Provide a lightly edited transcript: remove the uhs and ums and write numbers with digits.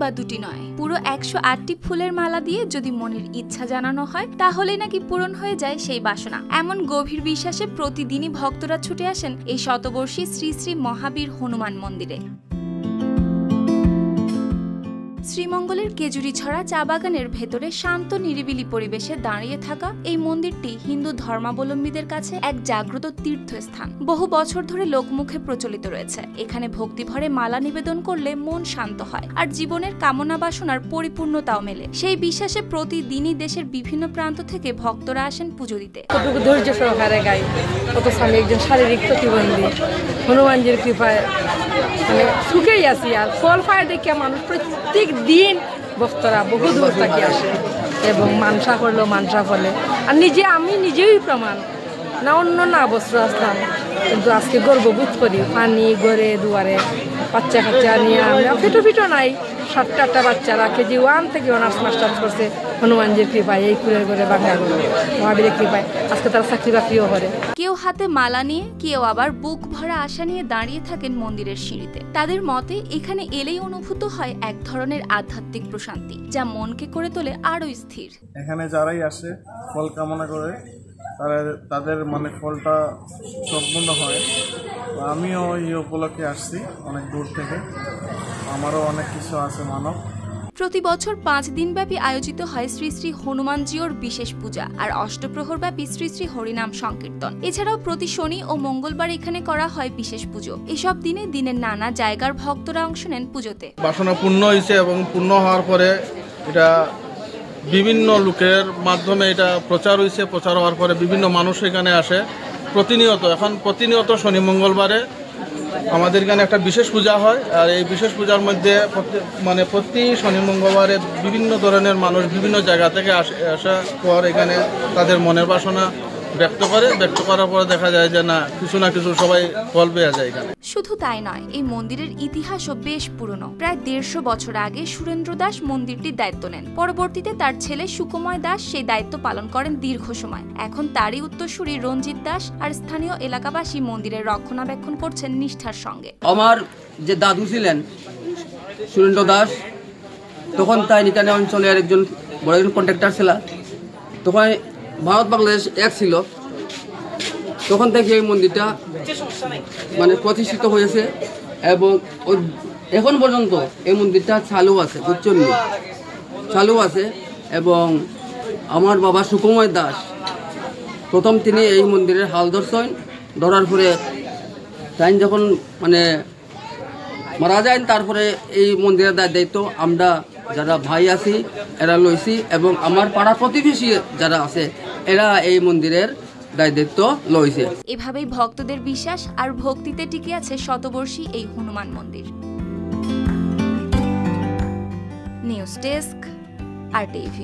বা দুটি নয়, পুরো 108টি ফুলের মালা দিয়ে যদি মনের ইচ্ছা জানানো হয় তাহলেই নাকি পূরণ হয়ে যায় সেই বাসনা। এমন গভীর বিশ্বাসে প্রতিদিনই ভক্তরা ছুটে আসেন এই শতবর্ষী শ্রী শ্রী মহাবীর হনুমান মন্দিরে। শ্রীমঙ্গলের কেজুরিছড়া চা বাগানের ভেতরে শান্ত নিরিবিলি পরিবেশে দাঁড়িয়ে থাকা এই মন্দিরটি হিন্দু ধর্মাবলম্বীদের কাছে এক জাগ্রত তীর্থস্থান। বহু বছর ধরে লোকমুখে প্রচলিত রয়েছে, এখানে ভক্তিভরে মালা নিবেদন করলে মন শান্ত হয় আর জীবনের কামনা বাসনার পরিপূর্ণতাও মেলে। সেই বিশ্বাসে প্রতিদিনই দেশের বিভিন্ন প্রান্ত থেকে ভক্তরা আসেন পুজো দিতে। কতটুকু ধৈর্য সহকারে গাই, কত স্বামী একজন শারীরিক প্রতিবন্ধী, হনুমানজির কৃপায় মানে সুখেই আছি। আর ফল পায় দেখে মানুষ প্রত্যেক দিন ভক্তরা বহু দূর থেকে আসে এবং মানসা করলেও মানসা ফলে। আর আমি নিজেই প্রমাণ না, অন্য না বস্ত্র আসলাম, কিন্তু আজকে গর্ববোধ করি পানি ঘরে দুয়ারে বাচ্চা কাচ্চা নিয়ে আমরা ফিটো নাই। 7-8টা বাচ্চারা কেজি 1 থেকে অনার্স মাস্টার্স করছে হনুমানজির কৃপায়, এই কুলের ঘরে বাংলা ঘরে মহাবীরের কৃপায় আজকে তারা চাকরি বাকরিও করে। কেউ হাতে মালা নিয়ে, কেউ আবার বুক ভরা আশা নিয়ে দাঁড়িয়ে থাকেন মন্দিরের সিঁড়িতে। তাদের মতে এখানে এলেই অনুভূত হয় এক ধরনের আধ্যাত্মিক প্রশান্তি, যা মনকে করে তোলে আরো স্থির। এখানে যারাই আসে ফল কামনা করে তাদের মানে ফলটা সম্পূর্ণ হয়। আমিও এই উপলক্ষে আসছি অনেক দূর থেকে, আমারও অনেক কিছু আছে মানব। প্রতি বছর 5 দিনব্যাপী আয়োজিত হয় শ্রী শ্রী হনুমানজিওর বিশেষ পূজা আর অষ্টপ্রহরব্যাপী শ্রী শ্রী হরিনাম সংকীর্তন। এছাড়াও প্রতি শনি ও মঙ্গলবার এখানে করা হয় বিশেষ পুজো। এসব দিনে দিনের নানা জায়গার ভক্তরা অংশ নেন পুজোতে। বাসনা পূর্ণ হয়েছে এবং পূর্ণ হওয়ার পরে এটা বিভিন্ন লোকের মাধ্যমে এটা প্রচার হয়েছে। প্রচার হওয়ার পরে বিভিন্ন মানুষ এখানে আসে প্রতিনিয়ত শনি মঙ্গলবারে আমাদের এখানে একটা বিশেষ পূজা হয়। আর এই বিশেষ পূজার মধ্যে প্রতি শনি মঙ্গলবারে বিভিন্ন ধরনের মানুষ বিভিন্ন জায়গা থেকে আসার পর এখানে তাদের মনের বাসনা ব্যক্ত করার পরে দেখা যায় যে না কিছু সবাই ফল পেয়ে যায় এখানে। শুধু তাই নয়, এই মন্দিরের ইতিহাসও বেশ পুরনো। প্রায় 150 বছর আগে সুরেন্দ্র দাস মন্দিরটির দায়িত্ব নেন। পরবর্তীতে তার ছেলে সুকুময় দাস সেই দায়িত্ব পালন করেন দীর্ঘ সময়। এখন তারই উত্তরসূরি রঞ্জিত দাস আর স্থানীয় এলাকাবাসী মন্দিরের রক্ষণাবেক্ষণ করছেন নিষ্ঠার সঙ্গে। আমার যে দাদু ছিলেন সুরেন্দ্র দাস, তখন তাই এখানে অঞ্চলের একজন বড় একজন কন্ট্রাক্টর ছিল। তখন ভারত বাংলাদেশ এক ছিল, তখন থেকে এই মন্দিরটা প্রতিষ্ঠিত হয়েছে এবং এখন পর্যন্ত এই মন্দিরটা চালু আছে এবং আমার বাবা সুকুময় দাস প্রথম তিনি এই মন্দিরের হাল ধরার পরে তাই যখন মারা যায়, তারপরে এই মন্দিরের দায়িত্ব আমরা যারা ভাই আছি এরা লইছি এবং আমার পাড়া প্রতিবেশী যারা আছে এরা এই মন্দিরের দায়িত্ব লইছে। এভাবেই ভক্তদের বিশ্বাস আর ভক্তিতে টিকে আছে শতবর্ষী এই হনুমান মন্দির। News desk, RTV।